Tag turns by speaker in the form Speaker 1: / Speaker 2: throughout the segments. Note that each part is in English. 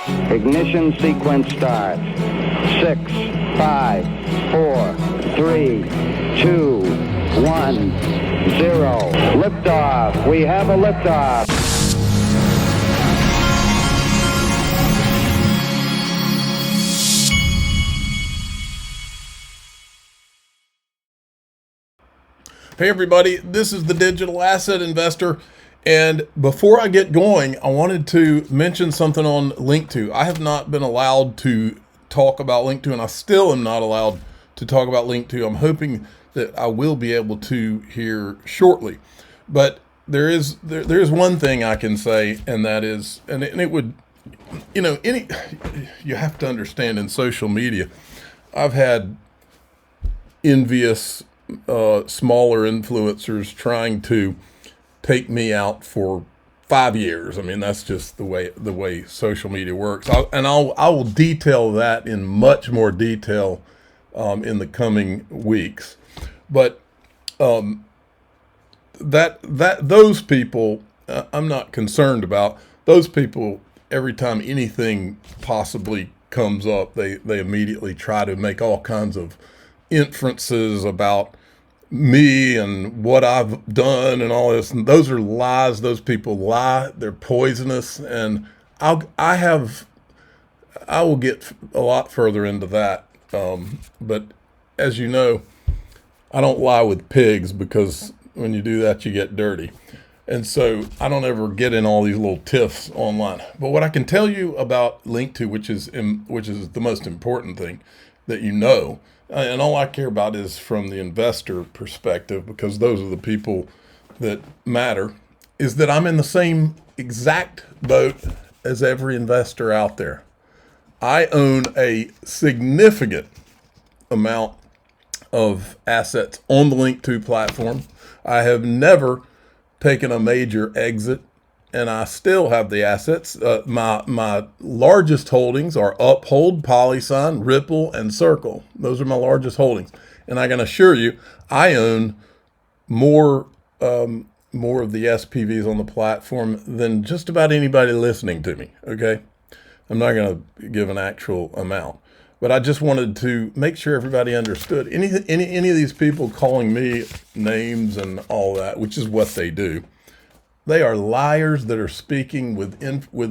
Speaker 1: Ignition sequence start. 6, 5, 4, 3, 2, 1, 0. Liftoff. We have a liftoff.
Speaker 2: Hey everybody, this is the Digital Asset Investor, and before I get going, I wanted to mention something on Link2. I have not been allowed to talk about Link2, and I still am not allowed to talk about Link2. I'm hoping that I will be able to here shortly, but there is one thing I can say, and that is, and it would, you know, you have to understand in social media, I've had envious smaller influencers trying to take me out for 5 years. I mean, that's just the way social media works. I will detail that in much more detail in the coming weeks. But those people, I'm not concerned about. Those people, every time anything possibly comes up, they immediately try to make all kinds of inferences about me and what I've done and all this, and those are lies. Those people lie. They're poisonous, and I will get a lot further into that. But as you know, I don't lie with pigs, because when you do that, you get dirty, and so I don't ever get in all these little tiffs online. But what I can tell you about Link2, which is the most important thing that you know. And all I care about is from the investor perspective, because those are the people that matter, is that I'm in the same exact boat as every investor out there. I own a significant amount of assets on the Link2 platform. I have never taken a major exit, and I still have the assets. My largest holdings are Uphold, PolySign, Ripple, and Circle. Those are my largest holdings. And I can assure you, I own more of the SPVs on the platform than just about anybody listening to me, okay? I'm not going to give an actual amount. But I just wanted to make sure everybody understood. Any of these people calling me names and all that, which is what they do, they are liars that are speaking with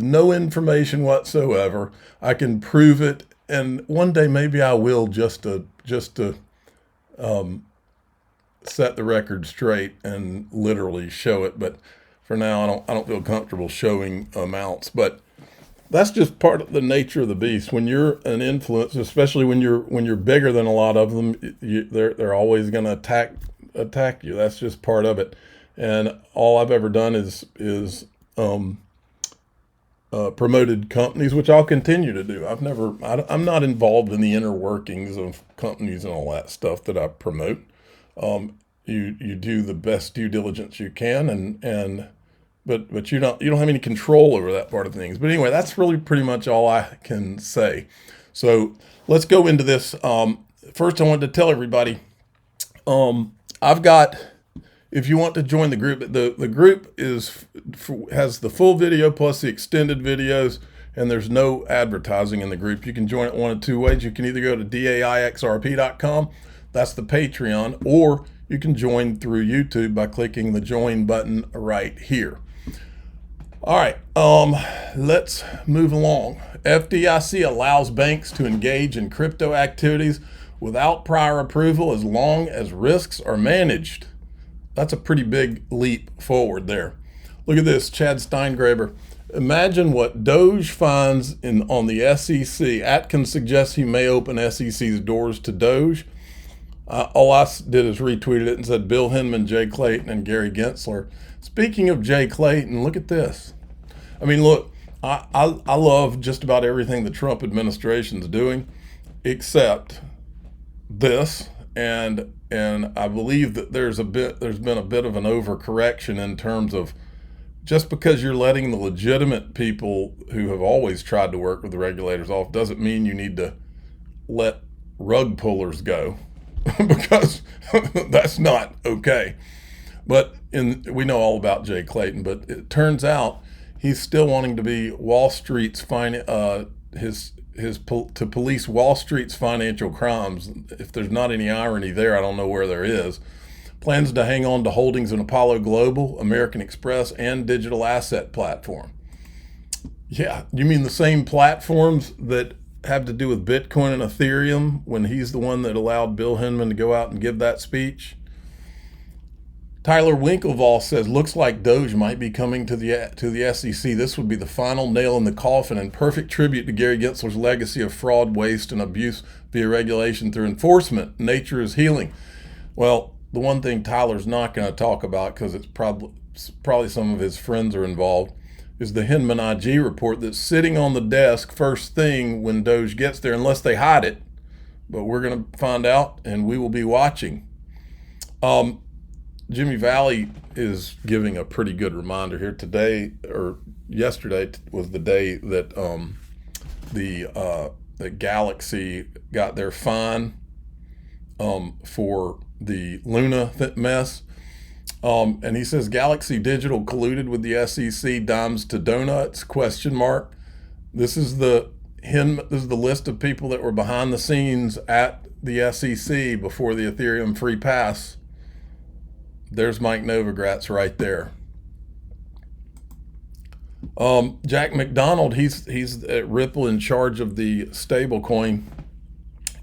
Speaker 2: no information whatsoever. I can prove it, and one day maybe I will, just to set the record straight and literally show it. But for now, I don't feel comfortable showing amounts. But that's just part of the nature of the beast. When you're an influencer, especially when you're bigger than a lot of them, they're always going to attack you. That's just part of it. And all I've ever done is promoted companies, which I'll continue to do. I'm not involved in the inner workings of companies and all that stuff that I promote. You do the best due diligence you can, but you don't have any control over that part of things. But anyway, that's really pretty much all I can say. So let's go into this. First, I wanted to tell everybody, I've got. If you want to join the group, the group has the full video plus the extended videos, and there's no advertising in the group. You can join it one of two ways. You can either go to daixrp.com, that's the Patreon, or you can join through YouTube by clicking the join button right here. All right, let's move along. FDIC allows banks to engage in crypto activities without prior approval as long as risks are managed. That's a pretty big leap forward there. Look at this, Chad Steingraber. Imagine what Doge finds on the SEC. Atkins suggests he may open SEC's doors to Doge. All I did is retweeted it and said Bill Hinman, Jay Clayton, and Gary Gensler. Speaking of Jay Clayton, look at this. I mean, look, I love just about everything the Trump administration's doing, except this. And I believe that there's been a bit of an overcorrection in terms of, just because you're letting the legitimate people who have always tried to work with the regulators off doesn't mean you need to let rug pullers go, because that's not okay. But we know all about Jay Clayton, but it turns out he's still wanting to be Wall Street's to police Wall Street's financial crimes. If there's not any irony there, I don't know where there is. Plans to hang on to holdings in Apollo Global, American Express, and digital asset platform. Yeah, you mean the same platforms that have to do with Bitcoin and Ethereum when he's the one that allowed Bill Hinman to go out and give that speech? Tyler Winklevoss says, looks like Doge might be coming to the SEC. This would be the final nail in the coffin and perfect tribute to Gary Gensler's legacy of fraud, waste, and abuse via regulation through enforcement. Nature is healing. Well, the one thing Tyler's not going to talk about, because it's probably some of his friends are involved, is the Hinman IG report that's sitting on the desk first thing when Doge gets there, unless they hide it. But we're going to find out, and we will be watching. Jimmy Valley is giving a pretty good reminder here. Today, or yesterday, was the day that the Galaxy got their fine for the Luna mess. And he says Galaxy Digital colluded with the SEC, dimes to donuts, ? This is the list of people that were behind the scenes at the SEC before the Ethereum free pass. There's Mike Novogratz right there. Jack McDonald, he's at Ripple in charge of the stablecoin.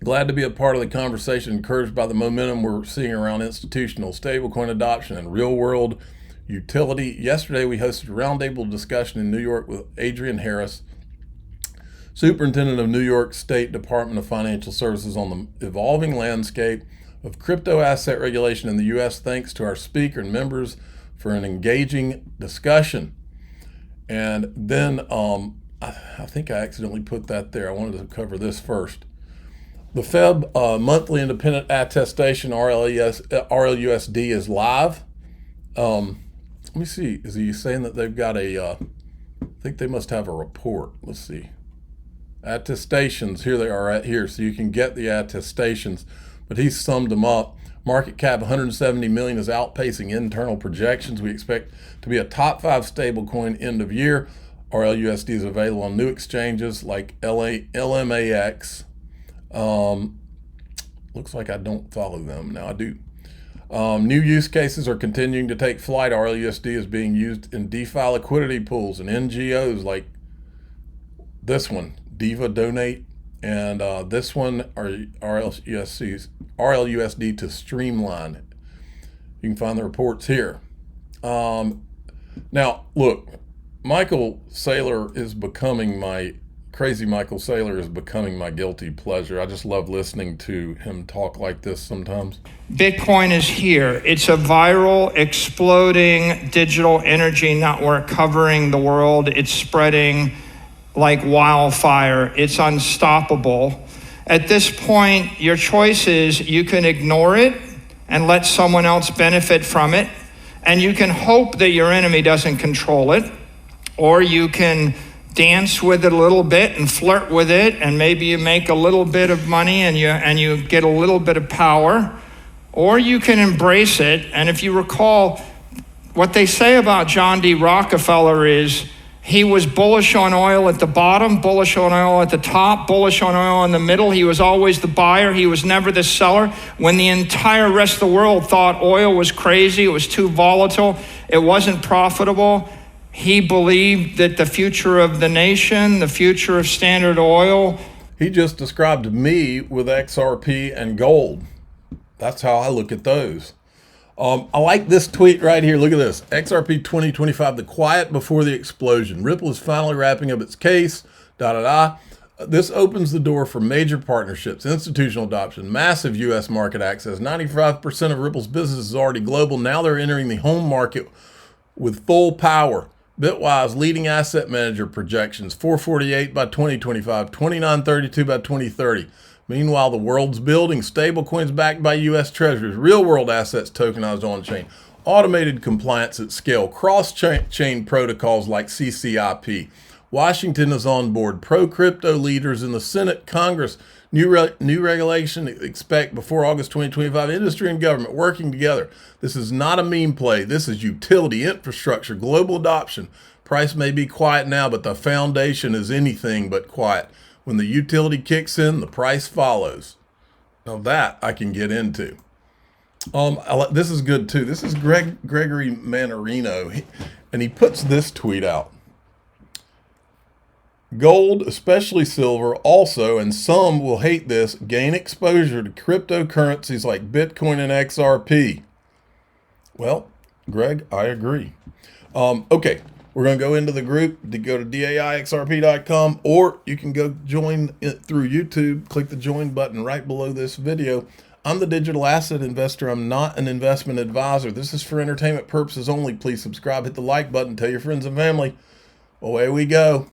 Speaker 2: Glad to be a part of the conversation, encouraged by the momentum we're seeing around institutional stablecoin adoption and real-world utility. Yesterday, we hosted a roundtable discussion in New York with Adrian Harris, Superintendent of New York State Department of Financial Services, on the evolving landscape of crypto asset regulation in the U.S. Thanks to our speaker and members for an engaging discussion. And then I think I accidentally put that there. I wanted to cover this first. The Feb monthly independent attestation, RLUSD, is live. Let me see. Is he saying that they've got I think they must have a report. Let's see. Attestations, here they are right here. So you can get the attestations, but he's summed them up. Market cap 170 million is outpacing internal projections. We expect to be a top 5 stablecoin end of year. RLUSD is available on new exchanges like LMAX. Looks like I don't follow them. Now I do. New use cases are continuing to take flight. RLUSD is being used in DeFi liquidity pools and NGOs like this one, Diva Donate, and this one are RLUSD to Streamline. You can find the reports here. Now, look, Michael Saylor is becoming Crazy Michael Saylor is becoming my guilty pleasure. I just love listening to him talk like this sometimes.
Speaker 3: Bitcoin is here. It's a viral, exploding digital energy network covering the world. It's spreading like wildfire. It's unstoppable. At this point, your choice is you can ignore it and let someone else benefit from it, and you can hope that your enemy doesn't control it, or you can dance with it a little bit and flirt with it, and maybe you make a little bit of money and you get a little bit of power, or you can embrace it. And if you recall, what they say about John D. Rockefeller is he was bullish on oil at the bottom, bullish on oil at the top, bullish on oil in the middle. He was always the buyer. He was never the seller. When the entire rest of the world thought oil was crazy, it was too volatile, it wasn't profitable, he believed that the future of the nation, the future of Standard Oil.
Speaker 2: He just described me with XRP and gold. That's how I look at those. I like this tweet right here. Look at this. XRP 2025, the quiet before the explosion. Ripple is finally wrapping up its case. This opens the door for major partnerships, institutional adoption, massive U.S. market access. 95% of Ripple's business is already global. Now they're entering the home market with full power. Bitwise leading asset manager projections, 448 by 2025, 2932 by 2030. Meanwhile, the world's building stablecoins backed by U.S. treasuries, real-world assets tokenized on-chain, automated compliance at scale, cross-chain protocols like CCIP. Washington is on board. Pro-crypto leaders in the Senate, Congress, new regulation expect before August 2025. Industry and government working together. This is not a meme play. This is utility, infrastructure, global adoption. Price may be quiet now, but the foundation is anything but quiet. When the utility kicks in, the price follows. Now that I can get into. This is good too. This is Gregory Manarino, and he puts this tweet out. Gold, especially silver, also, and some will hate this, gain exposure to cryptocurrencies like Bitcoin and XRP. Well, Greg, I agree. Okay, we're going to go into the group. To go to daixrp.com, or you can go join it through YouTube. Click the join button right below this video. I'm the digital asset investor. I'm not an investment advisor. This is for entertainment purposes only. Please subscribe, hit the like button, tell your friends and family. Away we go.